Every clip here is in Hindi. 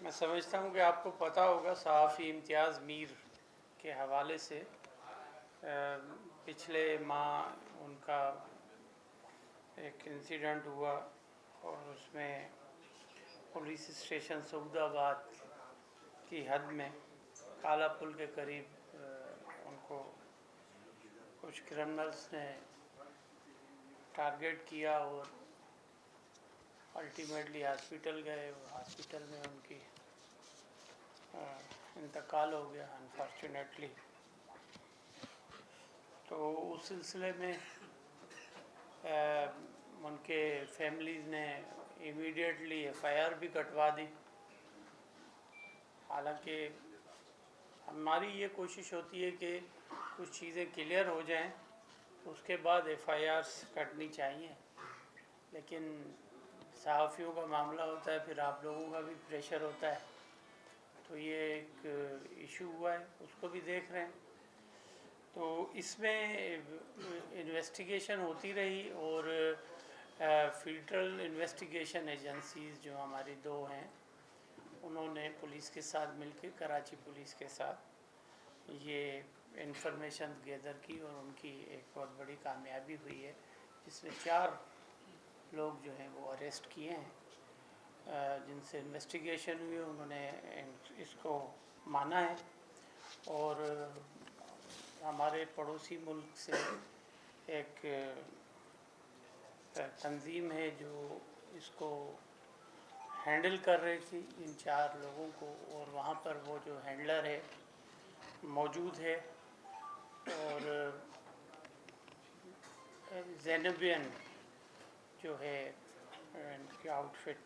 मैं समझता हूँ कि आपको पता होगा सहाफ़ी इम्तियाज़ मीर के हवाले से पिछले माह उनका एक इंसिडेंट हुआ और उसमें पुलिस स्टेशन सऊदाबाद की हद में काला पुल के करीब उनको कुछ क्रिमिनल्स ने टारगेट किया और अल्टीमेटली हॉस्पिटल गए। हॉस्पिटल में उनकी इंतकाल हो गया अनफॉर्चुनेटली। तो उस सिलसिले में उनके फैमिलीज़ ने इमीडिएटली एफआईआर भी कटवा दी। हालांकि हमारी ये कोशिश होती है कि कुछ चीज़ें क्लियर हो जाएं, उसके बाद एफआईआर्स कटनी चाहिए, लेकिन सहाफ़ियों का मामला होता है, फिर आप लोगों का भी प्रेशर होता है, तो ये एक इशू हुआ है, उसको भी देख रहे हैं। तो इसमें इन्वेस्टिगेशन होती रही और फेडरल इन्वेस्टिगेशन एजेंसीज़ जो हमारी दो हैं, उन्होंने पुलिस के साथ मिलकर, कराची पुलिस के साथ ये इंफॉर्मेशन गैदर की और उनकी एक बहुत बड़ी कामयाबी हुई है, जिसमें 4 लोग जो हैं वो अरेस्ट किए हैं। जिनसे इन्वेस्टिगेशन हुई उन्होंने इसको माना है और हमारे पड़ोसी मुल्क से एक तंजीम है जो इसको हैंडल कर रही थी इन 4 लोगों को, और वहाँ पर वो जो हैंडलर है मौजूद है और ज़ैनबियन जो है इनकी आउटफिट,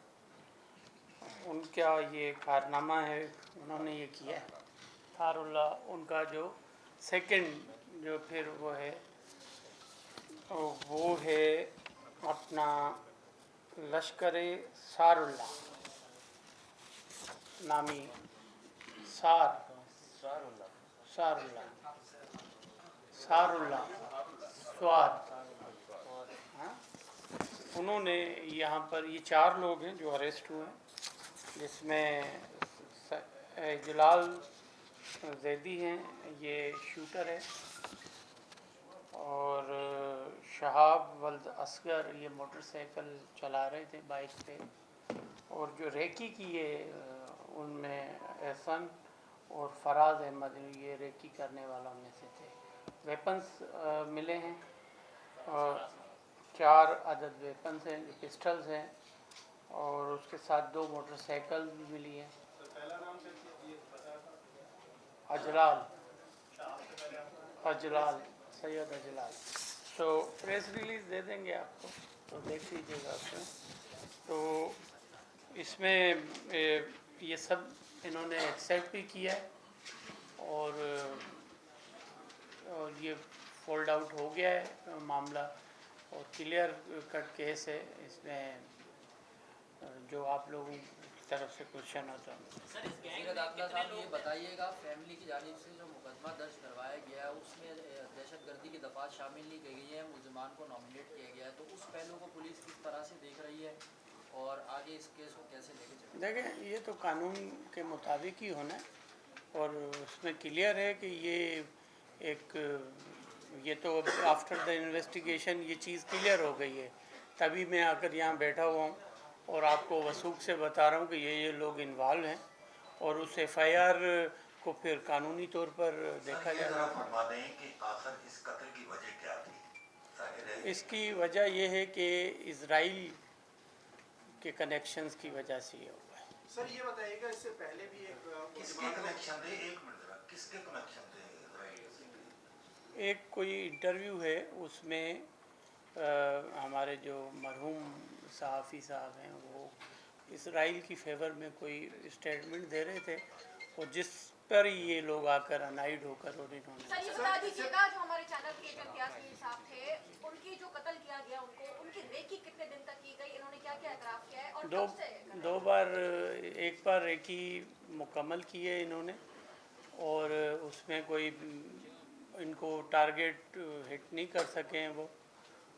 उनका ये कारनामा है, उन्होंने ये किया है। थारुल्ला उनका जो सेकंड जो फिर वो है अपना लश्कर सारुल्ला नामी सारुल्ला स्वाद। हाँ, उन्होंने यहाँ पर ये 4 लोग हैं जो अरेस्ट हुए हैं, जिसमें जलाल जैदी हैं, ये शूटर है, और शहाब वल्द असगर ये मोटरसाइकिल चला रहे थे बाइक पे, और जो रेकी की ये उनमें एहसन और फराज अहमद ये रेकी करने वालों में से थे। वेपन्स मिले हैं और 4 अदद वेपन्स हैं, जो पिस्टल्स हैं, और उसके साथ 2 मोटरसाइकिल भी मिली हैं। अजलाल सैयद अजलाल। तो प्रेस रिलीज़ दे देंगे आपको, तो देख लीजिएगा उसमें। तो इसमें ये सब इन्होंने एक्सेप्ट भी किया है और ये फोल्ड आउट हो गया है मामला और क्लियर कट केस है। इसमें जो आप लोगों की तरफ से क्वेश्चन होता है। साहब ये बताइएगा, फैमिली की जानिब से जो मुकदमा दर्ज करवाया गया है उसमें दहशतगर्दी की दफात शामिल नहीं की गई है, मुल्ज़िमान को नॉमिनेट किया गया है, तो उस पहलू को पुलिस किस तरह से देख रही है और आगे इस केस को कैसे लेके चलेगी? देखें, ये तो कानून के मुताबिक ही होना है और उसमें क्लियर है कि ये तो आफ्टर द इन्वेस्टिगेशन ये चीज़ क्लियर हो गई है, तभी मैं आकर यहाँ बैठा हुआ हूँ और आपको वसूख से बता रहा हूँ कि ये लोग इन्वॉल्व हैं और उस एफआईआर को फिर कानूनी तौर पर देखा जाएगा। इस कत्ल की वजह क्या थी? इसकी वजह यह है कि इजराइल के कनेक्शंस की वजह से ये हुआ है। सर ये बताइएगा, इससे पहले भी किसके कनेक्शन थे? एक मिनट, किसके कनेक्शन थे इजराइल से? एक कोई इंटरव्यू है उसमें हमारे जो मरहूम सहाफ़ी साहब हैं वो इसराइल की फेवर में कोई स्टेटमेंट दे रहे थे और जिस पर ये लोग आकर अनाइड होकर और इन्होंने सर ये बता दीजिएगा, जो हमारे चैनल के इम्तियाज़ मीर साहब थे, उनकी जो कत्ल किया गया उनकी रेकी कितने दिन तक की गई, इन्होंने क्या क्या एतराफ़ किया है और कब से? 2 बार, एक बार रेकी मुकम्मल की है इन्होंने और उसमें कोई इनको टारगेट हिट नहीं कर सके हैं वो।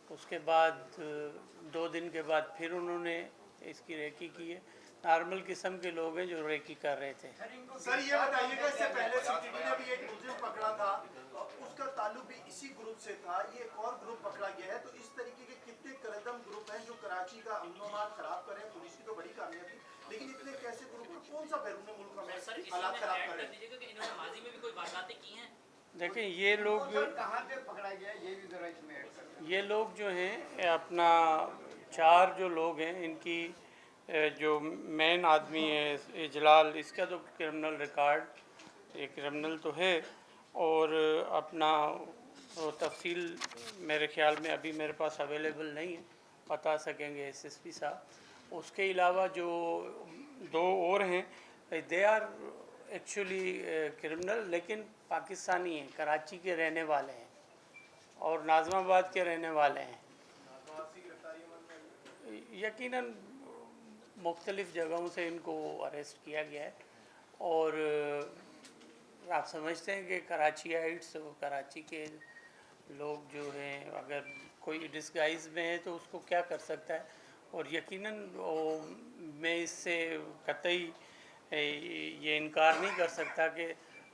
उसके बाद 2 दिन के बाद फिर उन्होंने इसकी रेकी की है, नॉर्मल किस्म के लोग हैं जो रेकी कर रहे थे। सर ये बताइएगा, इससे पहले सिटी ने भी एक मुलजिम पकड़ा था, उसका ताल्लुक भी इसी ग्रुप से था, ये एक और ग्रुप पकड़ा गया है। तो इस तरीके के कितने कदम ग्रुप हैं जो कराची का अमन-ओ-अमान खराब करें? पुलिस की तो बड़ी कामयाबी, लेकिन इतने कैसे ग्रुप का कौन सा बैरून मुल्क में हालात खराब कर रहे हैं? इन्होंने माजी में भी कोई वारदातें की हैं? देखें ये लोग कहाँ पे पकड़ा गया ये भी जरा इसमें ऐड करें। ये लोग जो हैं अपना 4 जो लोग हैं इनकी जो मेन आदमी है इजलाल, इसका तो क्रिमिनल रिकॉर्ड ये क्रिमिनल तो है, और अपना वो तफसील मेरे ख्याल में अभी मेरे पास अवेलेबल नहीं है, बता सकेंगे एसएसपी साहब। उसके अलावा जो 2 और हैं दे आर एक्चुअली क्रिमिनल, लेकिन पाकिस्तानी हैं, कराची के रहने वाले हैं और नाज़माबाद के रहने वाले हैं। यकीनन मुख्तलिफ़ जगहों से इनको अरेस्ट किया गया है, और आप समझते हैं कि कराचीइट्स, कराची के लोग जो हैं अगर कोई डिस्गाइज में है तो उसको क्या कर सकता है, और यकीनन मैं इससे कतई ये इनकार नहीं कर सकता कि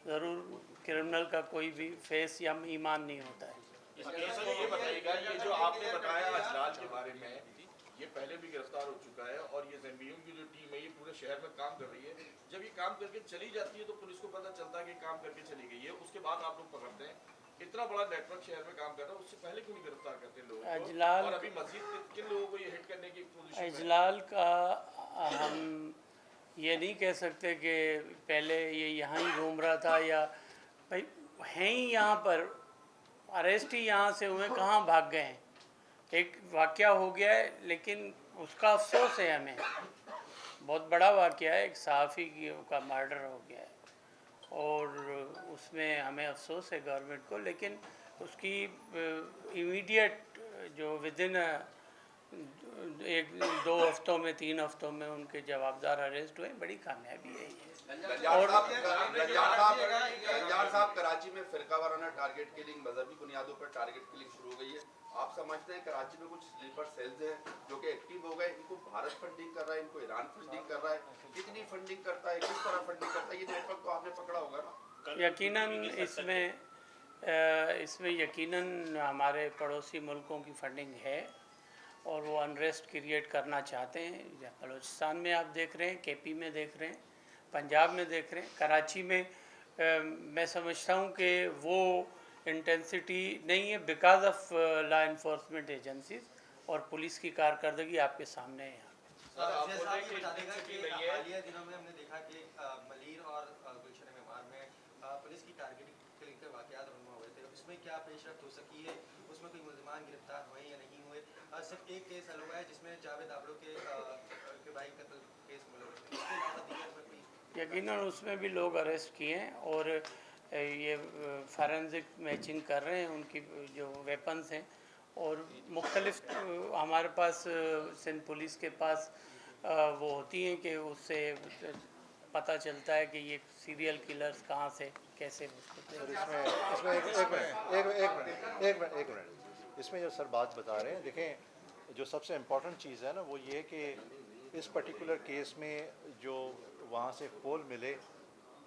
ज़रूर क्रिमिनल का कोई भी फेस या ईमान नहीं होता है। सर ये बताइएगा, ये जो आपने बताया अजलाल के बारे में, ये पहले भी गिरफ्तार हो चुका है और ये ज़मीयून की जो टीम है ये पूरे शहर में काम कर रही है। जब ये काम करके चली जाती है तो पुलिस को पता चलता है कि काम करके चली गई है, उसके बाद आप लोग पकड़ते हैं। इतना बड़ा नेटवर्क शहर में काम कर रहा है, उससे पहले क्यों नहीं गिरफ्तार करते लोगों को? अजलाल और अभी मजीद किन लोगों को ये हिट करने की पोजीशन में? अजलाल का हम ये नहीं कह सकते कि पहले ये यहाँ ही घूम रहा था, या भाई हैं ही यहाँ पर, अरेस्ट ही यहाँ से हुए, कहाँ भाग गए हैं। एक वाक़या हो गया है लेकिन उसका अफसोस है हमें, बहुत बड़ा वाक़या है, एक सहाफ़ी का मर्डर हो गया है और उसमें हमें अफसोस है गवर्नमेंट को, लेकिन उसकी इमीडिएट जो विदिन 1-2 हफ्तों में 3 हफ्तों में उनके जवाबदार अरेस्ट हुए, बड़ी कामयाबी है ये। रंजान साहब, कराची में फिरका वाराना टारगेट किलिंग, मजहबी बुनियादों पर टारगेट किलिंग शुरू हो गई है। आप समझते हैं कराची में कुछ स्लीपर सेल्स हैं जो कि एक्टिव हो गए, इनको भारत फंडिंग कर रहा है, इनको ईरान फंडिंग कर रहा है, कितनी फंडिंग करता है, किस तरह फंडिंग करता है, ये नेटवर्क तो आपने पकड़ा होगा ना? यकीनन इसमें यकीनन हमारे पड़ोसी मुल्कों की फंडिंग है और वो अनरेस्ट क्रिएट करना चाहते हैं। बलूचिस्तान में आप देख रहे हैं, केपी में देख रहे हैं, पंजाब में देख रहे हैं, कराची में मैं समझता हूँ कि वो इंटेंसिटी नहीं है because of law enforcement agencies और पुलिस की कारकर्दगी आपके सामने है। हालिया दिनों में हमने देखा कि मलीर और गुलशन मेमार में पुलिस की टारगेटिंग के वाक़यात रनवा हुए थे। इसमें क्या पेशरफ्त हो सकी है, उसमें कोई मुल्ज़िमान गिरफ्तार हुए या नहीं हुए? सिर्फ एक केस हल हुआ है जिसमें जावेद आबड़ो के भाई कत्ल केस मुलव्वस थे, इसके अलावा दीगर पर भी यकीनन उसमें भी लोग अरेस्ट किए हैं और ये फॉरेंसिक मैचिंग कर रहे हैं उनकी जो वेपन्स हैं, और मुख्तलिफ हमारे पास सिंध पुलिस के पास वो होती हैं कि उससे पता चलता है कि ये सीरियल किलर्स कहाँ से कैसे उसको। एक मिनट, इसमें जो सर बात बता रहे हैं, देखें जो सबसे इम्पोर्टेंट चीज़ है ना वो ये है कि इस पर्टिकुलर केस में जो वहाँ से पोल मिले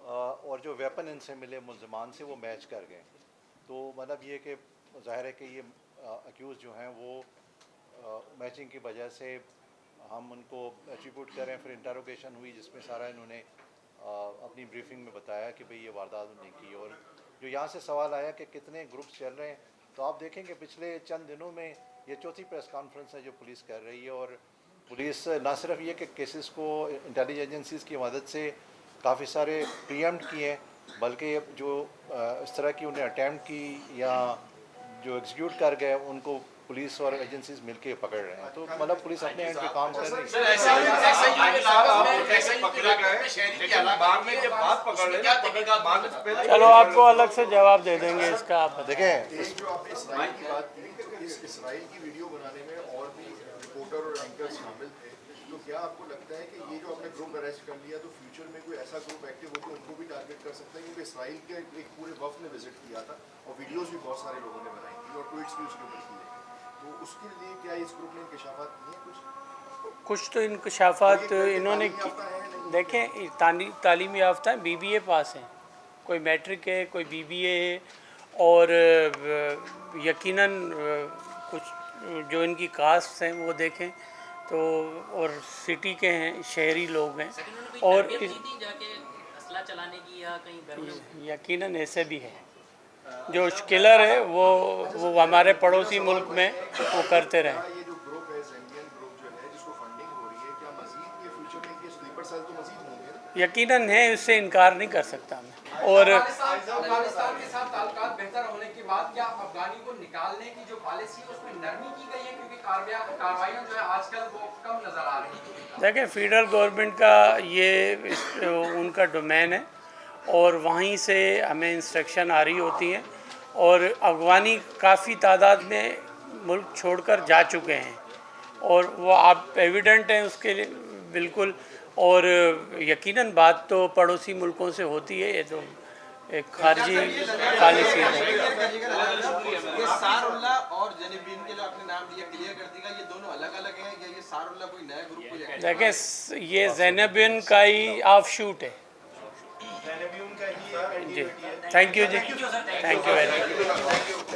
और जो वेपन इनसे मिले मुल्ज़िमान से वो मैच कर गए, तो मतलब ये कि ज़ाहिर है कि ये अक्यूज़ जो हैं वो मैचिंग की वजह से हम उनको एट्रीब्यूट करें। फिर इंटरोगेशन हुई जिसमें सारा इन्होंने अपनी ब्रीफिंग में बताया कि भाई ये वारदात उन्होंने की। और जो यहाँ से सवाल आया कि कितने ग्रुप्स चल रहे हैं, तो आप देखेंगे पिछले चंद दिनों में ये चौथी प्रेस कॉन्फ्रेंस है जो पुलिस कर रही है, और पुलिस ना सिर्फ ये कि केसेस को इंटेलिजेंस एजेंसीज़ की मदद से काफ़ी सारे प्रीएम्प्ट किए हैं, बल्कि जो इस तरह की उन्हें अटैम्प्ट की या जो एग्जीक्यूट कर गए उनको पुलिस और एजेंसीज मिलके पकड़ रहे हैं। तो मतलब पुलिस अपने एंड पे काम कर रही है। चलो आपको अलग से जवाब दे देंगे इसका। आप देखें जो आपने इसराइल की बात की कि इस इसराइल की वीडियो बनाने में और भी रिपोर्टर और एंकर शामिल थे, तो क्या आपको लगता है कि ये जो आपने ग्रुप अरेस्ट कर लिया तो फ्यूचर में कोई ऐसा ग्रुप एक्टिव हो तो उनको भी टारगेट कर सकता है? क्योंकि इसराइल के एक पूरे वफ्द ने विजिट किया था और वीडियोस भी बहुत सारे लोगों ने बनाई थी और ट्वीट्स भी उसके ऊपर किए, तो उसके लिए क्या इस ग्रुप ने इंकशाफात किए हैं कुछ? कुछ तो इंकशाफात इन्होंने देखें, तालीमी याफ्ता हैं, BBA पास हैं, कोई मैट्रिक है, कोई BBA है, और यकीनन कुछ जो इनकी कास्ट हैं वो देखें तो, और सिटी के हैं, शहरी लोग हैं, और असला चलाने की या कहीं यकीनन ऐसे भी है। जो किलर है वो हमारे पड़ोसी मुल्क में वो करते रहे। ये जो ग्रुप है, ज़ैम्बियन ग्रुप जो है जिसको फंडिंग हो रही है, क्या मजीद ये फ्यूचर में ये स्लीपर सेल तो मजीद होंगे ना? यकीनन है, इससे इनकार नहीं कर सकता मैं। और अफगानिस्तान के साथ ताल्लुकात बेहतर होने के बाद क्या अफगानी को निकालने की जो पॉलिसी है उसमें नरमी की गई है, क्योंकि कार्रवाइयाँ जो है आजकल वो कम नजर आ रही हैं? देखें, फेडरल गवर्नमेंट का ये उनका डोमेन है और वहीं से हमें इंस्ट्रक्शन आ रही होती हैं, और अफगानी काफ़ी तादाद में मुल्क छोड़कर जा चुके हैं, और वो आप एविडेंट हैं उसके लिए बिल्कुल। और यकीनन बात तो पड़ोसी मुल्कों से होती है, ये तो एक खारजी पॉलिसी है। ये सारुल्ला और ज़ैनुब्बीन के जो आपने नाम लिया, क्लियर कर देगा ये दोनों अलग अलग हैं या ये सारुल्ला कोई नया ग्रुप है? देखें, ये ज़ैनुब्बीन का ही ऑफ शूट है जी। थैंक यू जी, थैंक यू वेरी मच।